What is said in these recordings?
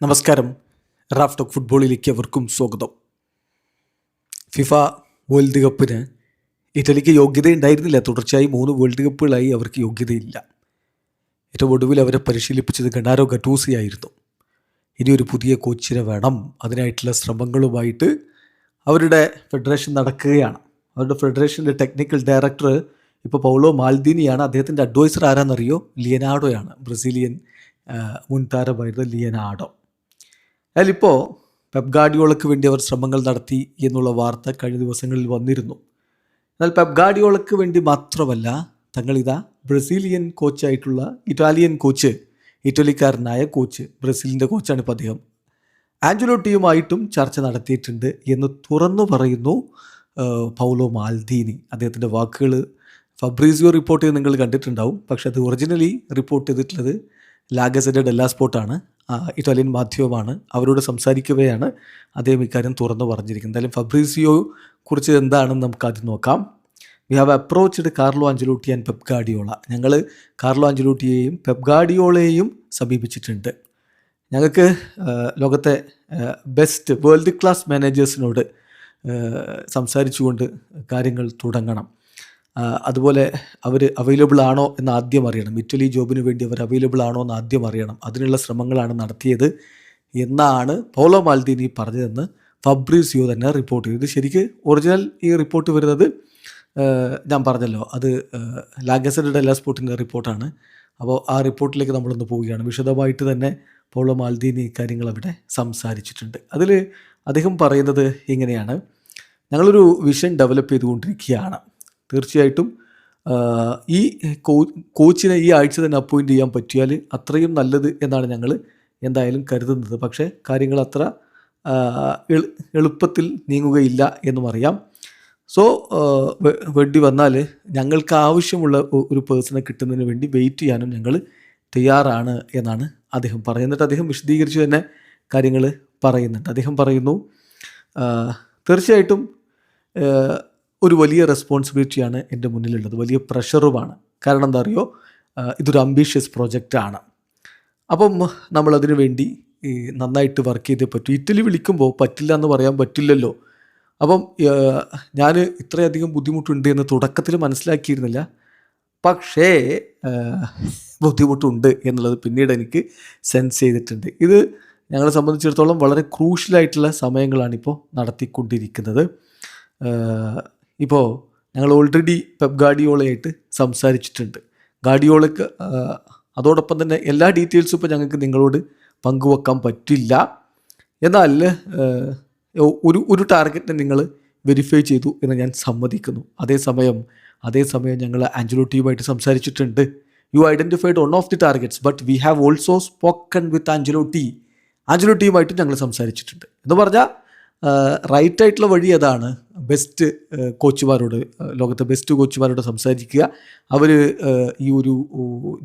നമസ്കാരം. Raf talk ഫുട്ബോളിലേക്ക് അവർക്കും സ്വാഗതം. ഫിഫ വേൾഡ് കപ്പിന് ഇറ്റലിക്ക് യോഗ്യതയുണ്ടായിരുന്നില്ല. തുടർച്ചയായി 3 വേൾഡ് കപ്പുകളായി അവർക്ക് യോഗ്യതയില്ല. ഏറ്റവും ഒടുവിൽ അവരെ പരിശീലിപ്പിച്ചത് ഗനാരോ ഗറ്റൂസി ആയിരുന്നു. ഇനി ഒരു പുതിയ കോച്ചിനെ വേണം. അതിനായിട്ടുള്ള ശ്രമങ്ങളുമായിട്ട് അവരുടെ ഫെഡറേഷൻ നടക്കുകയാണ്. അവരുടെ ഫെഡറേഷൻ്റെ ടെക്നിക്കൽ ഡയറക്ടർ ഇപ്പോൾ പൗളോ മാൽദീനിയാണ്. അദ്ദേഹത്തിൻ്റെ അഡ്വൈസർ ആരാന്നറിയോ? ലിയനാർഡോയാണ്. ബ്രസീലിയൻ മുൻ താരമായിരുന്ന ലിയനാർഡോ. അതിലിപ്പോൾ പെപ് ഗാർഡിയോളയ്ക്ക് വേണ്ടി അവർ ശ്രമങ്ങൾ നടത്തി എന്നുള്ള വാർത്ത കഴിഞ്ഞ ദിവസങ്ങളിൽ വന്നിരുന്നു. എന്നാൽ പെപ് ഗാർഡിയോളയ്ക്ക് വേണ്ടി മാത്രമല്ല, തങ്ങളിതാ ബ്രസീലിയൻ കോച്ചായിട്ടുള്ള ഇറ്റാലിയൻ കോച്ച്, ഇറ്റലിക്കാരനായ കോച്ച്, ബ്രസീലിൻ്റെ കോച്ചാണ് ഇപ്പോൾ അദ്ദേഹം, ആഞ്ചലോട്ടിയുമായിട്ടും ചർച്ച നടത്തിയിട്ടുണ്ട് എന്ന് തുറന്നു പറയുന്നു പൗളോ മാൽദീനി. അദ്ദേഹത്തിൻ്റെ വാക്കുകൾ ഫബ്രീസിയോ റിപ്പോർട്ട് ചെയ്ത് നിങ്ങൾ കണ്ടിട്ടുണ്ടാവും. പക്ഷേ അത് ഒറിജിനലി റിപ്പോർട്ട് ചെയ്തിട്ടുള്ളത് ലാ ഗസെറ്റ ഡെല്ലാ സ്പോർട്ടാണ്, ഇറ്റാലിയൻ മാധ്യമമാണ്. അവരോട് സംസാരിക്കവെയാണ് അദ്ദേഹം ഇക്കാര്യം തുറന്നു പറഞ്ഞിരിക്കുന്നത്. എന്തായാലും ഫബ്രീസിയോ കുറിച്ച് എന്താണെന്ന് നമുക്ക് ആദ്യം നോക്കാം. We have approached Carlo Ancelotti and Pep Guardiola. ഞങ്ങൾ കാർലോ ആഞ്ചലോട്ടിയെയും പെപ് ഗാർഡിയോളയെയും സമീപിച്ചിട്ടുണ്ട്. ഞങ്ങൾക്ക് ലോകത്തെ ബെസ്റ്റ് വേൾഡ് ക്ലാസ് മാനേജേഴ്സിനോട് സംസാരിച്ചുകൊണ്ട് കാര്യങ്ങൾ തുടങ്ങണം. അതുപോലെ അവർ അവൈലബിൾ ആണോ എന്ന് ആദ്യം അറിയണം. ഇറ്റലി ജോബിന് വേണ്ടി അവർ അവൈലബിൾ ആണോ എന്ന് ആദ്യം അറിയണം. അതിനുള്ള ശ്രമങ്ങളാണ് നടത്തിയത് എന്നാണ് പൗളോ മാൽദീനി പറഞ്ഞതെന്ന് ഫബ്രീസിയോ തന്നെ റിപ്പോർട്ട് ചെയ്തു. ശരിക്ക് ഒറിജിനൽ ഈ റിപ്പോർട്ട് വരുന്നത് ഞാൻ പറഞ്ഞല്ലോ, അത് ലാ ഗസെറ്റ ഡെല്ലാ സ്പോർട്ടിൻ്റെ റിപ്പോർട്ടാണ്. അപ്പോൾ ആ റിപ്പോർട്ടിലേക്ക് നമ്മളൊന്ന് പോവുകയാണ്. വിശദമായിട്ട് തന്നെ പൗളോ മാൽദീനി കാര്യങ്ങൾ അവിടെ സംസാരിച്ചിട്ടുണ്ട്. അതിൽ അദ്ദേഹം പറയുന്നത് ഇങ്ങനെയാണ്: ഞങ്ങളൊരു വിഷൻ ഡെവലപ്പ് ചെയ്തുകൊണ്ടിരിക്കുകയാണ്. തീർച്ചയായിട്ടും ഈ കോച്ചിനെ ഈ ആഴ്ച തന്നെ അപ്പോയിൻ്റ് ചെയ്യാൻ പറ്റിയാൽ അത്രയും നല്ലത് എന്നാണ് ഞങ്ങൾ എന്തായാലും കരുതുന്നത്. പക്ഷേ കാര്യങ്ങൾ അത്ര എളുപ്പത്തിൽ നീങ്ങുകയില്ല എന്നും അറിയാം. സോ വേണ്ടി വന്നാൽ ഞങ്ങൾക്ക് ആവശ്യമുള്ള ഒരു പേഴ്സണെ കിട്ടുന്നതിന് വേണ്ടി വെയിറ്റ് ചെയ്യാനും ഞങ്ങൾ തയ്യാറാണ് എന്നാണ് അദ്ദേഹം പറയുന്നത്. അദ്ദേഹം വിശദീകരിച്ച് തന്നെ കാര്യങ്ങൾ പറയുന്നുണ്ട്. അദ്ദേഹം പറയുന്നു, തീർച്ചയായിട്ടും ഒരു വലിയ റെസ്പോൺസിബിലിറ്റിയാണ് എൻ്റെ മുന്നിലുള്ളത്, വലിയ പ്രഷറുമാണ്. കാരണം എന്താ അറിയോ, ഇതൊരു അംബീഷ്യസ് പ്രൊജക്റ്റാണ്. അപ്പം നമ്മളതിനു വേണ്ടി നന്നായിട്ട് വർക്ക് ചെയ്തേ പറ്റൂ. ഇറ്റലി വിളിക്കുമ്പോൾ പറ്റില്ല എന്ന് പറയാൻ പറ്റില്ലല്ലോ. അപ്പം ഞാൻ ഇത്രയധികം ബുദ്ധിമുട്ടുണ്ട് എന്ന് തുടക്കത്തിൽ മനസ്സിലാക്കിയിരുന്നില്ല. പക്ഷേ ബുദ്ധിമുട്ടുണ്ട് എന്നുള്ളത് പിന്നീട് എനിക്ക് സെൻസ് ചെയ്തിട്ടുണ്ട്. ഇത് ഞങ്ങളെ സംബന്ധിച്ചിടത്തോളം വളരെ ക്രൂഷ്യലായിട്ടുള്ള സമയങ്ങളാണിപ്പോൾ നടത്തിക്കൊണ്ടിരിക്കുന്നത്. ഇപ്പോൾ ഞങ്ങൾ ഓൾറെഡി പെപ് ഗാർഡിയോളയായിട്ട് സംസാരിച്ചിട്ടുണ്ട്. ഗാർഡിയോളയ്ക്ക് അതോടൊപ്പം തന്നെ എല്ലാ ഡീറ്റെയിൽസും ഇപ്പോൾ ഞങ്ങൾക്ക് നിങ്ങളോട് പങ്കുവെക്കാൻ പറ്റില്ല. എന്നാൽ ഒരു ടാർഗറ്റിനെ നിങ്ങൾ വെരിഫൈ ചെയ്തു എന്ന് ഞാൻ സമ്മതിക്കുന്നു. അതേസമയം ഞങ്ങൾ ആഞ്ചലോട്ടിയുമായിട്ട് സംസാരിച്ചിട്ടുണ്ട്. You identified one of the targets, but we have also spoken with ആഞ്ചലോട്ടിയുമായിട്ടും ഞങ്ങൾ സംസാരിച്ചിട്ടുണ്ട് എന്ന് പറഞ്ഞാൽ റൈറ്റായിട്ടുള്ള വഴി അതാണ്. ബെസ്റ്റ് കോച്ചുമാരോട്, ലോകത്തെ ബെസ്റ്റ് കോച്ചുമാരോട് സംസാരിക്കുക, അവർ ഈ ഒരു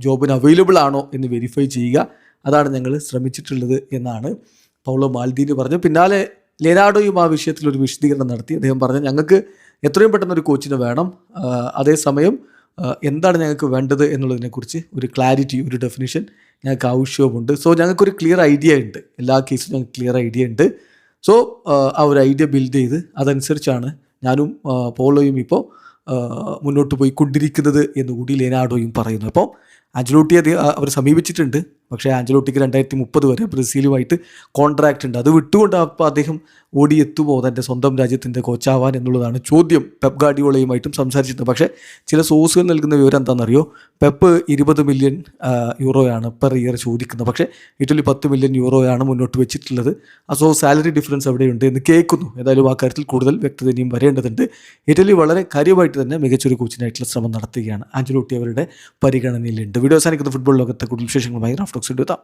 ജോബിന് അവൈലബിൾ ആണോ എന്ന് വെരിഫൈ ചെയ്യുക. അതാണ് ഞങ്ങൾ ശ്രമിച്ചിട്ടുള്ളത് എന്നാണ് പൗളോ മാൽദീനി പറഞ്ഞത്. പിന്നാലെ ലിയനാർഡോയും ആ വിഷയത്തിൽ ഒരു വിശദീകരണം നടത്തി. അദ്ദേഹം പറഞ്ഞു, ഞങ്ങൾക്ക് എത്രയും പെട്ടെന്ന് ഒരു കോച്ചിനെ വേണം, അതേസമയം എന്താണ് ഞങ്ങൾക്ക് വേണ്ടത് എന്നുള്ളതിനെക്കുറിച്ച് ഒരു ക്ലാരിറ്റി, ഒരു ഡെഫിനിഷൻ ഞങ്ങൾക്ക് ആവശ്യവുമുണ്ട്. സോ ഞങ്ങൾക്കൊരു ക്ലിയർ ഐഡിയ ഉണ്ട്, എല്ലാ കേസിലും ഞങ്ങൾക്ക് ക്ലിയർ ഐഡിയ ഉണ്ട്. സോ ആ ഒരു ഐഡിയ ബിൽഡ് ചെയ്ത് അതനുസരിച്ചാണ് ഞാനും പൗളോയും ഇപ്പോൾ മുന്നോട്ട് പോയിക്കൊണ്ടിരിക്കുന്നത് എന്നുകൂടി ലിയനാർഡോയും പറയുന്നു. അപ്പോൾ ആഞ്ചലോട്ടി അവർ സമീപിച്ചിട്ടുണ്ട്. പക്ഷേ ആഞ്ചലോട്ടിക്ക് 2030 വരെ ബ്രസീലുമായിട്ട് കോൺട്രാക്റ്റ് ഉണ്ട്. അത് വിട്ടുകൊണ്ട് അപ്പോൾ അദ്ദേഹം ഓടിയെത്തുമോ തൻ്റെ സ്വന്തം രാജ്യത്തിൻ്റെ കോച്ചാവാൻ എന്നുള്ളതാണ് ചോദ്യം. പെപ് ഗാർഡിയോളയുമായിട്ടും സംസാരിച്ചിട്ടുണ്ട്. പക്ഷേ ചില സോഴ്സുകൾ നൽകുന്ന വിവരം എന്താണെന്നറിയോ, പെപ്പ് 20 മില്യൺ യൂറോയാണ് പെർ ഇയർ ചോദിക്കുന്നത്. പക്ഷേ ഇറ്റലി 10 മില്യൺ യൂറോയാണ് മുന്നോട്ട് വെച്ചിട്ടുള്ളത്. സോ സാലറി ഡിഫറൻസ് അവിടെയുണ്ട് എന്ന് കേൾക്കുന്നു. ഏതായാലും ആ കാര്യത്തിൽ കൂടുതൽ വ്യക്തത ഇനിയും വരേണ്ടതുണ്ട്. ഇറ്റലി വളരെ കാര്യമായിട്ട് തന്നെ മികച്ചൊരു കോച്ചിനായിട്ടുള്ള ശ്രമം നടത്തുകയാണ്. ആഞ്ചലോട്ടി അവരുടെ പരിഗണനയിലുണ്ട്. വീഡിയോ അവസാനിക്കുന്ന ഫുട്ബോൾ ലോകത്തെ കൂടുതൽ വിശേഷങ്ങളുമായി റാഫ് ടോക്സ് എത്താം.